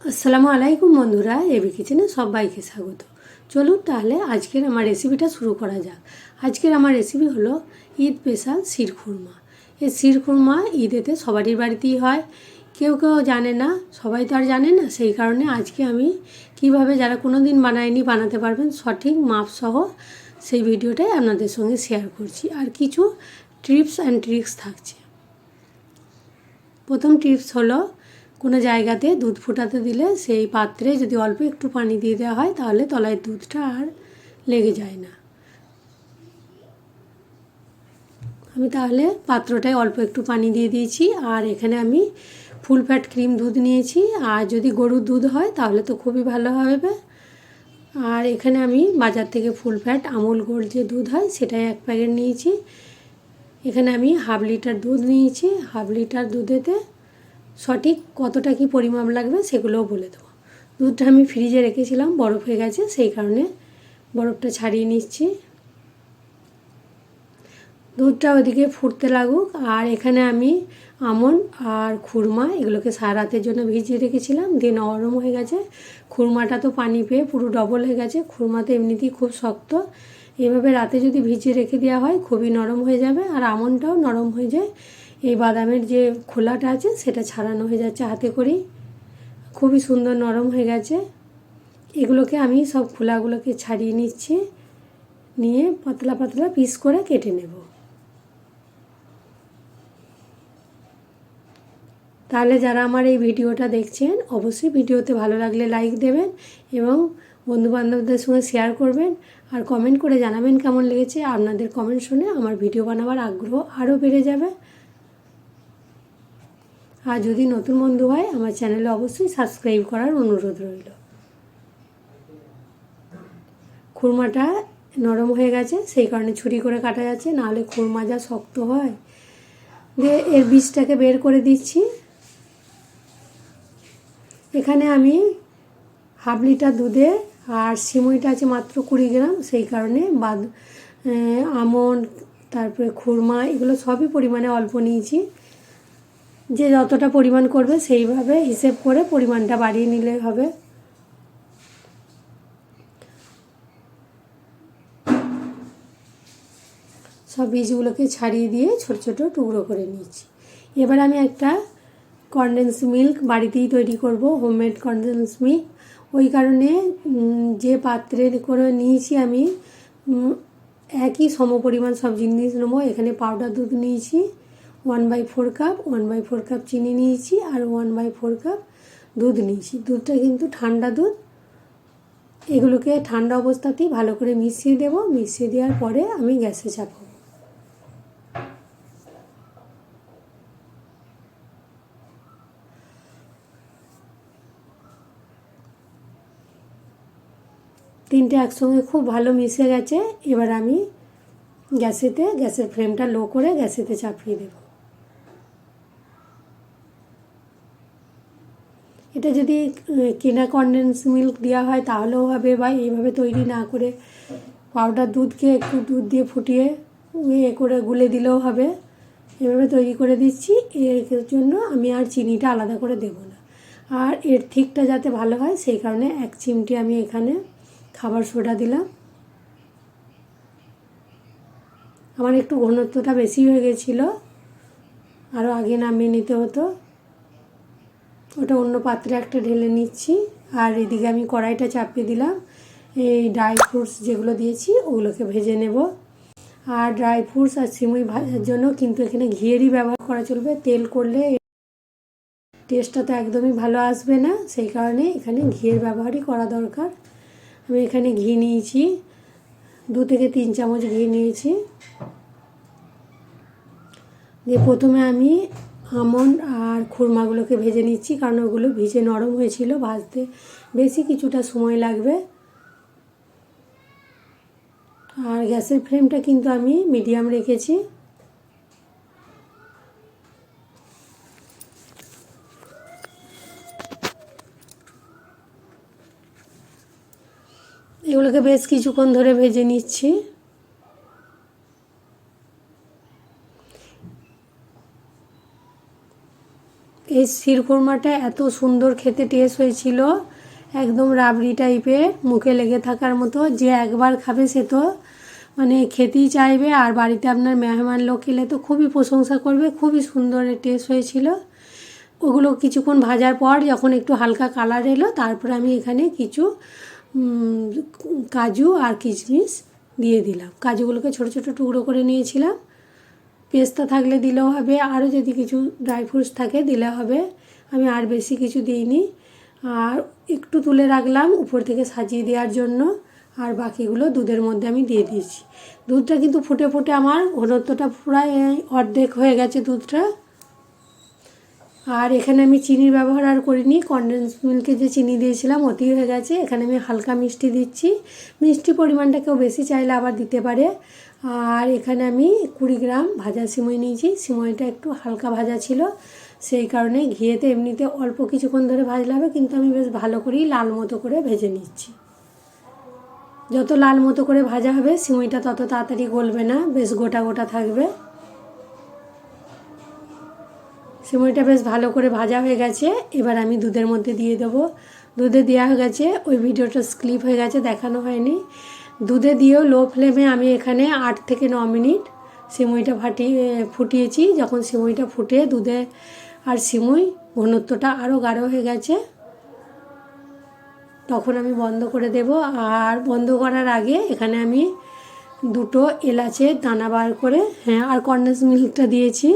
আসসালামু আলাইকুম বন্ধুরা, এবি কিচেনে সবাইকে স্বাগত। চলুন তাহলে আজকের আমার রেসিপিটা শুরু করা যাক। আজকের আমার রেসিপি হলো ঈদ স্পেশাল শিরখুরমা। এই শিরখুরমা ঈদেতে সবারই বাড়িতেই হয়, কেউ কেউ জানে না, সবাই তো আর জানে না। সেই কারণে আজকে আমি কিভাবে যারা কোনো দিন বানায়নি বানাতে পারবেন সঠিক মাপসহ সেই ভিডিওটাই আপনাদের সঙ্গে শেয়ার করছি। আর কিছু টিপস অ্যান্ড ট্রিক্স থাকছে। প্রথম টিপস হলো, কোনো জায়গাতে দুধ ফোটাতে দিলে সেই পাত্রে যদি অল্প একটু পানি দিয়ে দেওয়া হয় তাহলে তলায় দুধটা আর লেগে যায় না। আমি তাহলে পাত্রটায় অল্প একটু পানি দিয়ে দিয়েছি। আর এখানে আমি ফুল ফ্যাট ক্রিম দুধ নিয়েছি, আর যদি গরুর দুধ হয় তাহলে তো খুবই ভালো হবে। আর এখানে আমি বাজার থেকে ফুল ফ্যাট আমুল গোল্ড যে দুধ হয় সেটাই 1 প্যাকেট নিয়েছি। এখানে আমি হাফ লিটার দুধ নিয়েছি। হাফ লিটার দুধেতে সঠিক কতটা কি পরিমাপ লাগবে সেগুলোও বলে দেবো। দুধটা আমি ফ্রিজে রেখেছিলাম, বরফ হয়ে গেছে, সেই কারণে বরফটা ছাড়িয়ে নিচ্ছি। দুধটা ওদিকে ফুটতে লাগুক। আর এখানে আমি আমন্ড আর খুরমা এগুলোকে সারা রাতের জন্য ভিজিয়ে রেখেছিলাম, দিয়ে নরম হয়ে গেছে। খুরমাটা তো পানি পেয়ে পুরো ডবল হয়ে গেছে, খুরমা তো এমনিতেই খুব শক্ত। এভাবে রাতে যদি ভিজিয়ে রেখে দেওয়া হয় খুবই নরম হয়ে যাবে, আর আমন্ডটাও নরম হয়ে যায়। এই বাদামের যে খোলাটা আছে সেটা ছাড়ানো হয়ে যাচ্ছে হাতে করেই, খুবই সুন্দর নরম হয়ে গেছে। এগুলোকে আমি সব খোলাগুলোকে ছাড়িয়ে নিচ্ছি, নিয়ে পাতলা পাতলা পিস করে কেটে নেব। তাহলে যারা আমার এই ভিডিওটা দেখছেন অবশ্যই ভিডিওতে ভালো লাগলে লাইক দেবেন এবং বন্ধুবান্ধবদের সঙ্গে শেয়ার করবেন, আর কমেন্ট করে জানাবেন কেমন লেগেছে। আপনাদের কমেন্ট শুনে আমার ভিডিও বানাবার আগ্রহ আরও বেড়ে যাবে। আর যদি নতুন বন্ধু হয় আমার চ্যানেলে অবশ্যই সাবস্ক্রাইব করার অনুরোধ রইল। খুরমাটা নরম হয়ে গেছে, সেই কারণে ছুরি করে কাটা যাচ্ছে, নাহলে খুরমা যা শক্ত হয়। দিয়ে এর বীজটাকে বের করে দিচ্ছি। এখানে আমি হাফ লিটার দুধে আর সিমইটা আছে মাত্র 20 গ্রাম, সেই কারণে আমন্ড তারপরে খুরমা এগুলো সবই পরিমাণে অল্প নিয়েছি। যে যতটা পরিমাণ করবে সেইভাবে হিসেব করে পরিমাণটা বাড়িয়ে নিলে হবে। সব বীজগুলোকে ছাড়িয়ে দিয়ে ছোট ছোট টুকরো করে নিয়েছি। এবার আমি একটা কনডেন্স মিল্ক বাড়িতেই তৈরি করব, হোমমেড কনডেন্স মিল্ক। ওই কারণে যে পাত্রে করে নিয়েছি আমি একই সমপরিমাণ সব জিনিস নেবো। এখানে পাউডার দুধ নিয়েছি 1/4 কাপ, 1/4 কাপ চিনি নিয়েছি, আর 1/4 কাপ দুধ নিয়েছি। দুধটা কিন্তু ঠান্ডা দুধ। এগুলোকে ঠান্ডা অবস্থাতেই ভালো করে মিশিয়ে দেব। মিশিয়ে দেওয়ার পরে আমি গ্যাসে চাপাবো। তিনটে একসঙ্গে খুব ভালো মিশে গেছে। এবার আমি গ্যাসের ফ্লেমটা লো করে গ্যাসেতে চাপিয়ে দেব। এটা যদি কেনা কনডেন্স মিল্ক দেওয়া হয় তাহলেও হবে, বা এইভাবে তৈরি না করে পাউডার দুধকে একটু দুধ দিয়ে ফুটিয়ে করে গুলে দিলেও হবে। এভাবে তৈরি করে দিচ্ছি। এর জন্য আমি আর চিনিটা আলাদা করে দেব না। আর এর থিকটা যাতে ভালো হয় সেই কারণে 1 চিমটি আমি এখানে খাবার সোডা দিলাম। আমার একটু ঘনত্বটা বেশি হয়ে গেছিলো, আরও আগে নামিয়ে নিতে হতো। ওটা অন্য পাত্রে একটা ঢেলে নিচ্ছি। আর এদিকে আমি কড়াইটা চাপিয়ে দিলাম। এই ড্রাই ফ্রুটস যেগুলো দিয়েছি ওগুলোকে ভেজে নেব। আর ড্রাই ফ্রুটস আর সিমুই ভাজার জন্য কিন্তু এখানে ঘিয়েরই ব্যবহার করা চলবে, তেল করলে টেস্টটা তো একদমই ভালো আসবে না, সেই কারণে এখানে ঘিয়ের ব্যবহারই করা দরকার। আমি এখানে ঘি নিয়েছি, 2 থেকে 3 চামচ ঘি নিয়েছি। দিয়ে প্রথমে আমি আমন্ড আর খুরমাগুলোকে ভেজে নিচ্ছি, কারণ ওগুলো ভিজে নরম হয়েছিল, ভাজতে বেশি কিছুটা সময় লাগবে। আর গ্যাসের ফ্লেমটা কিন্তু আমি মিডিয়াম রেখেছি। এগুলোকে বেশ কিছুক্ষণ ধরে ভেজে নিচ্ছি। এই শিরখুরমাটা এত সুন্দর খেতে টেস্ট হয়েছিল, একদম রাবড়ি টাইপের, মুখে লেগে থাকার মতো। যে একবার খাবে সে তো মানে খেতেই চাইবে, আর বাড়িতে আপনার মেহমান লোক এলে তো খুবই প্রশংসা করবে। খুবই সুন্দর টেস্ট হয়েছিল। ওগুলো কিছুক্ষণ ভাজার পর যখন একটু হালকা কালার এলো, তারপর আমি এখানে কিছু কাজু আর কিশমিশ দিয়ে দিলাম। কাজুগুলোকে ছোটো ছোটো টুকরো করে নিয়েছিলাম। পেস্তা থাকলে দিলেও হবে, আরও যদি কিছু ড্রাই ফ্রুটস থাকে দিলে হবে। আমি আর বেশি কিছু দিইনি, আর একটু তুলে রাখলাম উপর থেকে সাজিয়ে দেওয়ার জন্য। আর বাকিগুলো দুধের মধ্যে আমি দিয়ে দিয়েছি। দুধটা কিন্তু ফুটে ফুটে আমার ঘনত্বটা প্রায় অর্ধেক হয়ে গেছে দুধটা। আর এখানে আমি চিনির ব্যবহার আর করিনি, কনডেন্স মিল্কে যে চিনি দিয়েছিলাম অতি হয়ে গেছে। এখানে আমি হালকা মিষ্টি দিচ্ছি, মিষ্টি পরিমাণটা কেউ বেশি চাইলে আবার দিতে পারে। আর এখানে আমি 20 গ্রাম ভাজা সিমই নিয়েছি। সিমইটা একটু হালকা ভাজা ছিল, সেই কারণে ঘিয়েতে এমনিতে অল্প কিছুক্ষণ ধরে ভাজলে হবে, কিন্তু আমি বেশ ভালো করেই লাল মতো করে ভেজে নিচ্ছি। যত লাল মতো করে ভাজা হবে সিমইটা তত তাড়াতাড়ি গলবে না, বেশ গোটা গোটা থাকবে। সিমইটা বেশ ভালো করে ভাজা হয়ে গেছে। এবার আমি দুধের মধ্যে দিয়ে দেবো। দুধে দেওয়া হয়ে গেছে, ওই ভিডিওটা স্কিপ হয়ে গেছে, দেখানো হয়নি। দুধে দিয়েও লো ফ্লেমে আমি এখানে 8 থেকে 9 মিনিট সিমইটা ফুটিয়েছি। যখন সিমইটা ফুটে দুধে আর সিমই ঘনত্বটা আরও গাঢ় হয়ে গেছে, তখন আমি বন্ধ করে দেব। আর বন্ধ করার আগে এখানে আমি 2টো এলাচের দানা বার করে, আর কনডেন্স মিল্কটা দিয়েছি।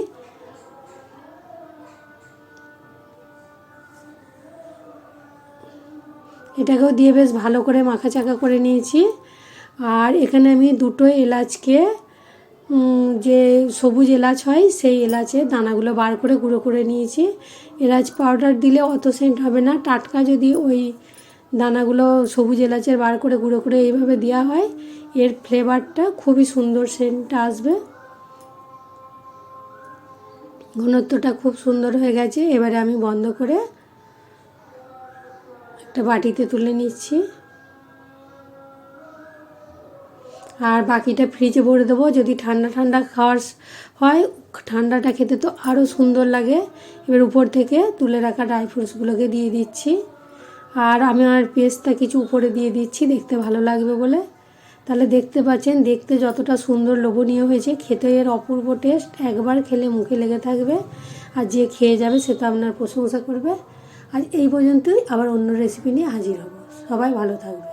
এটাকেও দিয়ে বেশ ভালো করে মাখাচাকা করে নিয়েছি। আর এখানে আমি 2টো এলাচকে, যে সবুজ এলাচ হয় সেই এলাচের দানাগুলো বার করে গুঁড়ো করে নিয়েছি। এলাচ পাউডার দিলে অত সেন্ট হবে না, টাটকা যদি ওই দানাগুলো সবুজ এলাচের বার করে গুঁড়ো করে এইভাবে দেওয়া হয়, এর ফ্লেভারটা খুবই সুন্দর সেন্টটা আসবে। ঘনত্বটা খুব সুন্দর হয়ে গেছে। এবারে আমি বন্ধ করে একটা বাটিতে তুলে নিচ্ছি। আর বাকিটা ফ্রিজে ভরে দেবো। যদি ঠান্ডা ঠান্ডা খাওয়ার হয়, ঠান্ডাটা খেতে তো আরও সুন্দর লাগে। এবার উপর থেকে তুলে রাখা ড্রাই ফ্রুটসগুলোকে দিয়ে দিচ্ছি। আর আমি আর পেস্টটা কিছু উপরে দিয়ে দিচ্ছি, দেখতে ভালো লাগবে বলে। তাহলে দেখতে পাচ্ছেন, দেখতে যতটা সুন্দর লোভনীয় হয়েছে, খেতে এর অপূর্ব টেস্ট। একবার খেলে মুখে লেগে থাকবে, আর যে খেয়ে যাবে সে তো আপনার প্রশংসা করবে। আজ এই পর্যন্তই, আবার অন্য রেসিপি নিয়ে হাজির হব। সবাই ভালো থাকবে।